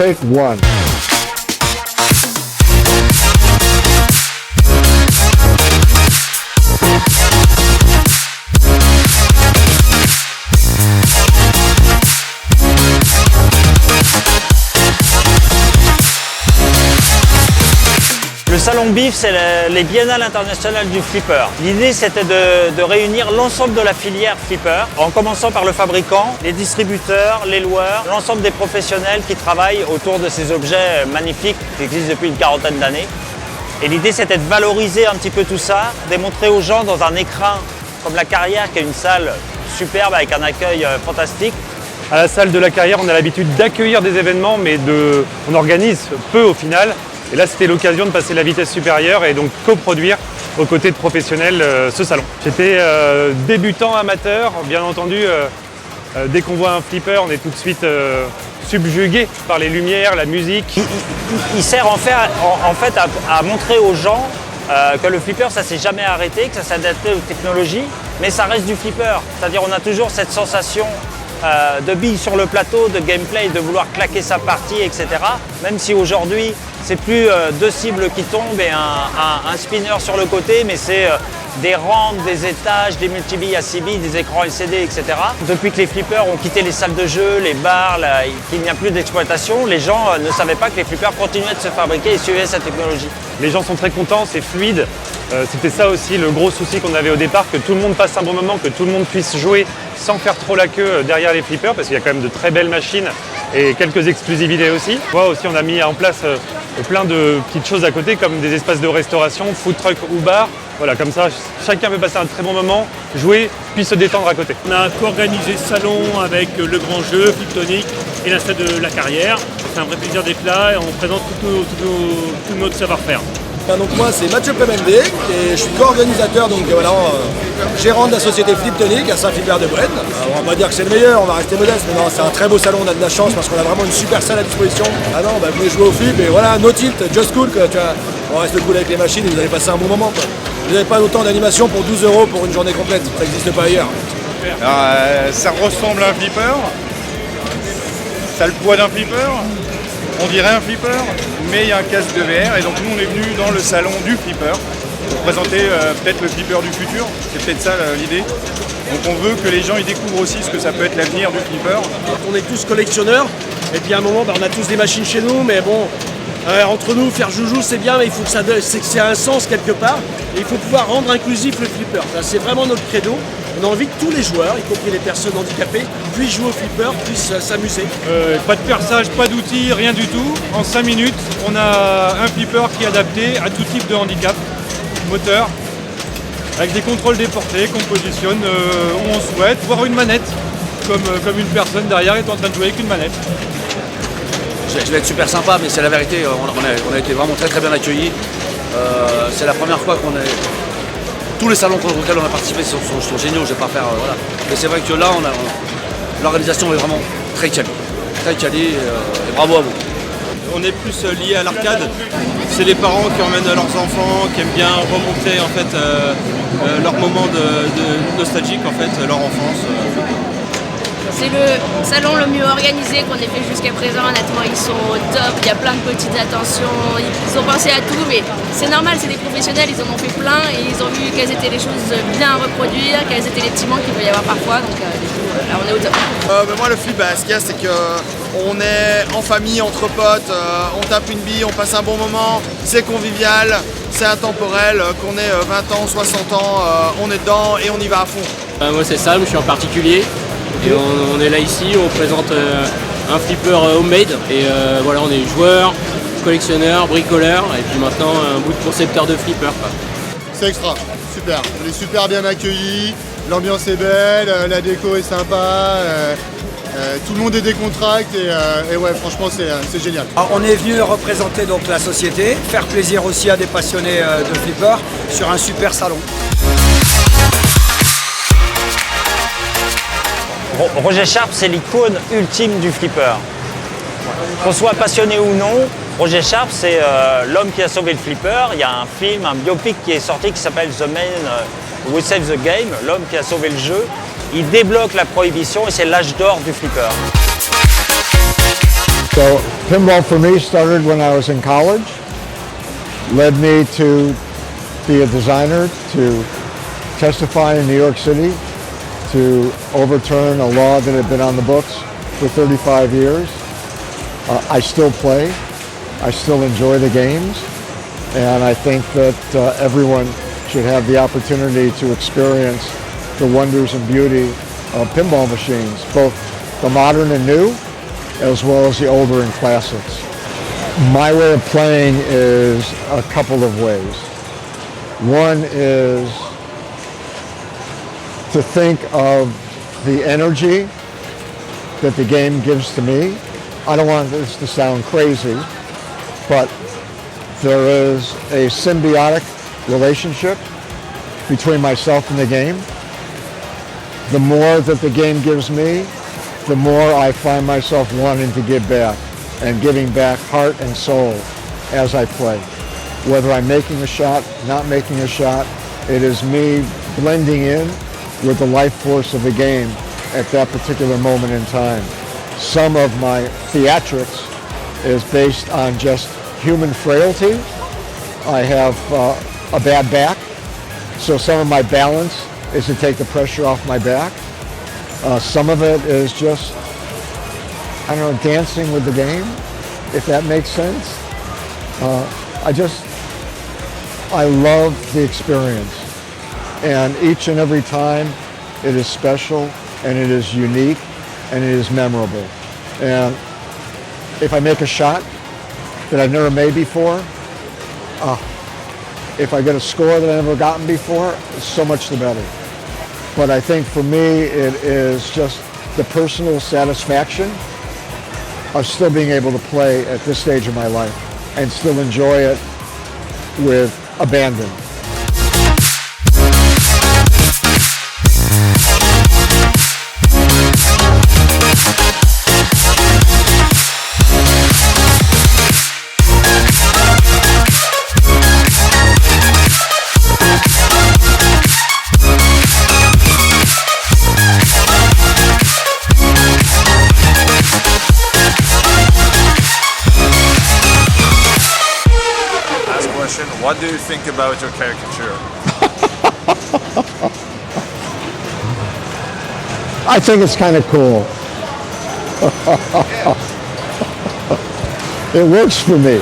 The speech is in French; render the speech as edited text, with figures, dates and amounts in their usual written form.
Take one. Le salon BIF, c'est les biennales internationales du flipper. L'idée, c'était de réunir l'ensemble de la filière flipper, en commençant par le fabricant, les distributeurs, les loueurs, l'ensemble des professionnels qui travaillent autour de ces objets magnifiques qui existent depuis une quarantaine d'années. Et l'idée, c'était de valoriser un petit peu tout ça, démontrer aux gens dans un écrin comme la Carrière, qui est une salle superbe avec un accueil fantastique. À la salle de la Carrière, on a l'habitude d'accueillir des événements, mais on organise peu au final. Et là, c'était l'occasion de passer la vitesse supérieure et donc coproduire aux côtés de professionnels ce salon. J'étais débutant amateur, bien entendu. Dès qu'on voit un flipper, on est tout de suite subjugué par les lumières, la musique. Il sert en fait à montrer aux gens que le flipper, ça s'est jamais arrêté, que ça s'est adapté aux technologies, mais ça reste du flipper. C'est-à-dire on a toujours cette sensation de billes sur le plateau, de gameplay, de vouloir claquer sa partie, etc. Même si aujourd'hui, c'est plus deux cibles qui tombent et un spinner sur le côté, mais c'est des rampes, des étages, des multibilles à 6 billes, des écrans LCD, etc. Depuis que les flippers ont quitté les salles de jeu, les bars, qu'il n'y a plus d'exploitation, les gens ne savaient pas que les flippers continuaient de se fabriquer et suivaient cette technologie. Les gens sont très contents, c'est fluide. C'était ça aussi le gros souci qu'on avait au départ, que tout le monde passe un bon moment, que tout le monde puisse jouer sans faire trop la queue derrière les flippers, parce qu'il y a quand même de très belles machines et quelques exclusivités aussi. Moi aussi, on a mis en place plein de petites choses à côté, comme des espaces de restauration, food truck ou bar. Voilà, comme ça, chacun peut passer un très bon moment, jouer, puis se détendre à côté. On a co-organisé ce salon avec le grand jeu, Fliptonic et la salle de la Carrière. C'est un vrai plaisir d'être là et on présente tout notre savoir-faire. Donc moi c'est Mathieu Pemendé et je suis co-organisateur, donc voilà, gérant de la société Fliptonic à Saint-Philbert de Brenne. On va pas dire que c'est le meilleur, on va rester modeste, mais non, c'est un très beau salon, on a de la chance parce qu'on a vraiment une super salle à disposition. Ah non, venez jouer au flip et voilà, no tilt, just cool, quoi, tu vois. On reste cool avec les machines et vous allez passer un bon moment, quoi. Vous n'avez pas autant d'animation pour 12 € pour une journée complète, ça n'existe pas ailleurs. Alors, ça ressemble à un flipper, ça a le poids d'un flipper. On dirait un flipper, mais il y a un casque de VR et donc nous on est venu dans le salon du flipper pour présenter peut-être le flipper du futur, c'est peut-être ça l'idée. Donc on veut que les gens ils découvrent aussi ce que ça peut être l'avenir du flipper. On est tous collectionneurs et puis à un moment on a tous des machines chez nous, mais bon, entre nous faire joujou c'est bien, mais il faut que ça ait un sens quelque part et il faut pouvoir rendre inclusif le flipper. C'est vraiment notre credo. On a envie que tous les joueurs, y compris les personnes handicapées, puissent jouer au flipper, puissent s'amuser. Pas de perçage, pas d'outils, rien du tout. En 5 minutes, on a un flipper qui est adapté à tout type de handicap, moteur, avec des contrôles déportés qu'on positionne où on souhaite, voire une manette, comme une personne derrière est en train de jouer avec une manette. Je vais être super sympa, mais c'est la vérité, on a été vraiment très très bien accueillis. C'est la première fois qu'on est... Tous les salons auxquels on a participé sont géniaux, je vais pas faire... voilà. Mais c'est vrai que là, l'organisation est vraiment très quali. Très quali et bravo à vous. On est plus lié à l'arcade. C'est les parents qui emmènent leurs enfants, qui aiment bien remonter en fait, leur moment de nostalgique, en fait, leur enfance. C'est le salon le mieux organisé qu'on ait fait jusqu'à présent, honnêtement ils sont au top, il y a plein de petites attentions, ils ont pensé à tout mais c'est normal, c'est des professionnels, ils en ont fait plein et ils ont vu quelles étaient les choses bien à reproduire, quels étaient les petits manques qu'il peut y avoir parfois, donc du coup là on est au top. Moi le flip, ce qu'il y a c'est qu'on est en famille, entre potes, on tape une bille, on passe un bon moment, c'est convivial, c'est intemporel, qu'on ait 20 ans, 60 ans, on est dedans et on y va à fond. Moi c'est Sam, je suis en particulier. Et on est là ici, on présente un flipper homemade et voilà, on est joueur, collectionneur, bricoleur et puis maintenant un bout de concepteur de flipper. C'est extra, super, on est super bien accueillis, l'ambiance est belle, la déco est sympa, tout le monde est décontracté et ouais franchement c'est génial. Alors, on est venu représenter donc la société, faire plaisir aussi à des passionnés de flipper sur un super salon. Roger Sharpe, c'est l'icône ultime du flipper. Qu'on soit passionné ou non, Roger Sharpe, c'est l'homme qui a sauvé le flipper. Il y a un film, un biopic qui est sorti qui s'appelle The Man Who Saved the Game, l'homme qui a sauvé le jeu. Il débloque la prohibition et c'est l'âge d'or du flipper. So Pinball for me started when I was in college, led me to be a designer, to testify in New York City, to overturn a law that had been on the books for 35 years. I still play, I still enjoy the games, and I think that everyone should have the opportunity to experience the wonders and beauty of pinball machines, both the modern and new, as well as the older and classics. My way of playing is a couple of ways. One is to think of the energy that the game gives to me. I don't want this to sound crazy, but there is a symbiotic relationship between myself and the game. The more that the game gives me, the more I find myself wanting to give back and giving back heart and soul as I play. Whether I'm making a shot, not making a shot, it is me blending in with the life force of the game at that particular moment in time. Some of my theatrics is based on just human frailty. I have a bad back, so some of my balance is to take the pressure off my back. Some of it is just, I don't know, dancing with the game, if that makes sense. I love the experience. And each and every time it is special and it is unique and it is memorable. And if I make a shot that I've never made before, if I get a score that I've never gotten before, so much the better. But I think for me, it is just the personal satisfaction of still being able to play at this stage of my life and still enjoy it with abandon. What do you think about your caricature? I think it's kind of cool. It works for me.